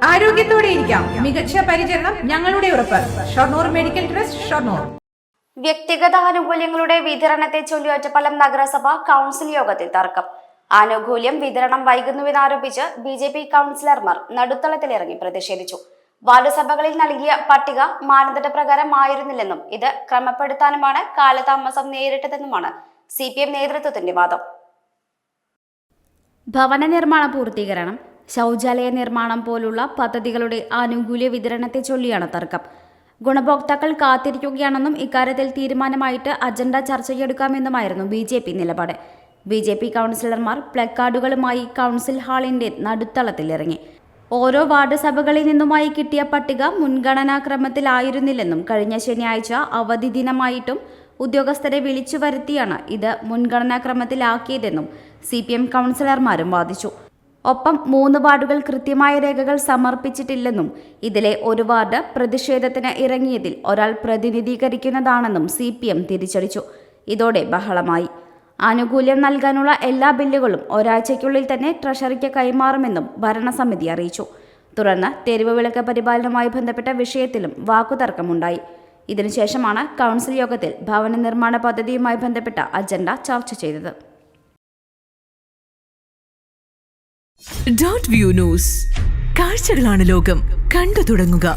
ആരോഗ്യത്തോടെ ഇരിക്കാം. മികച്ച പരിചരണം ഞങ്ങളുടെ ഉറപ്പ്. Shoranur medical trust, Shoranur. വ്യക്തിഗത ആനുകൂല്യങ്ങളുടെ വിതരണത്തെ ചൊല്ലി ഒറ്റപ്പാലം നഗരസഭ കൗൺസിൽ യോഗത്തിൽ തർക്കം. ആനുകൂല്യം വിതരണം വൈകുന്നുവെന്നാരോപിച്ച് BJP കൗൺസിലർമാർ നടുത്തളത്തിലിറങ്ങി പ്രതിഷേധിച്ചു. വാർഡ് സഭകളിൽ നൽകിയ പട്ടിക മാനദണ്ഡപ്രകാരമായിരുന്നില്ലെന്നും ഇത് ക്രമപ്പെടുത്താനുമാണ് കാലതാമസം നേരിട്ടതെന്നുമാണ് CPM നേതൃത്വത്തിന്റെ വാദം. ഭവന നിർമ്മാണ പൂർത്തീകരണം, ശൗചാലയ നിർമ്മാണം പോലുള്ള പദ്ധതികളുടെ ആനുകൂല്യ വിതരണത്തെ ചൊല്ലിയാണ് തർക്കം. ഗുണഭോക്താക്കൾ കാത്തിരിക്കുകയാണെന്നും ഇക്കാര്യത്തിൽ തീരുമാനമായിട്ട് അജണ്ട ചർച്ചയ്ക്കെടുക്കാമെന്നുമായിരുന്നു BJP നിലപാട്. BJP കൗൺസിലർമാർ പ്ലക്കാർഡുകളുമായി കൗൺസിൽ ഹാളിന്റെ നടുത്തളത്തിലിറങ്ങി. ഓരോ വാർഡ് സഭകളിൽ നിന്നുമായി കിട്ടിയ പട്ടിക മുൻഗണനാക്രമത്തിലായിരുന്നില്ലെന്നും കഴിഞ്ഞ ശനിയാഴ്ച അവധി ദിനമായിട്ടും ഉദ്യോഗസ്ഥരെ വിളിച്ചു വരുത്തിയാണ് ഇത് മുൻഗണനാക്രമത്തിലാക്കിയതെന്നും CPM കൗൺസിലർമാരും വാദിച്ചു. ഒപ്പം 3 വാർഡുകൾ കൃത്യമായ രേഖകൾ സമർപ്പിച്ചിട്ടില്ലെന്നും ഇതിലെ ഒരു വാർഡ് പ്രതിഷേധത്തിന് ഇറങ്ങിയതിൽ ഒരാൾ പ്രതിനിധീകരിക്കുന്നതാണെന്നും CPM തിരിച്ചടിച്ചു. ഇതോടെ ബഹളമായി. ആനുകൂല്യം നൽകാനുള്ള എല്ലാ ബില്ലുകളും ഒരാഴ്ചയ്ക്കുള്ളിൽ തന്നെ ട്രഷറിക്ക് കൈമാറുമെന്നും ഭരണസമിതി അറിയിച്ചു. തുടർന്ന് തെരുവ് വിളക്ക് പരിപാലനവുമായി ബന്ധപ്പെട്ട വിഷയത്തിലും വാക്കുതർക്കമുണ്ടായി. ഇതിനുശേഷമാണ് കൗൺസിൽ യോഗത്തിൽ ഭവന നിർമ്മാണ പദ്ധതിയുമായി ബന്ധപ്പെട്ട അജണ്ട ചർച്ച ചെയ്തത്. .view ന്യൂസ്, കാഴ്ചകളാണ് ലോകം, കണ്ടു തുടങ്ങുക.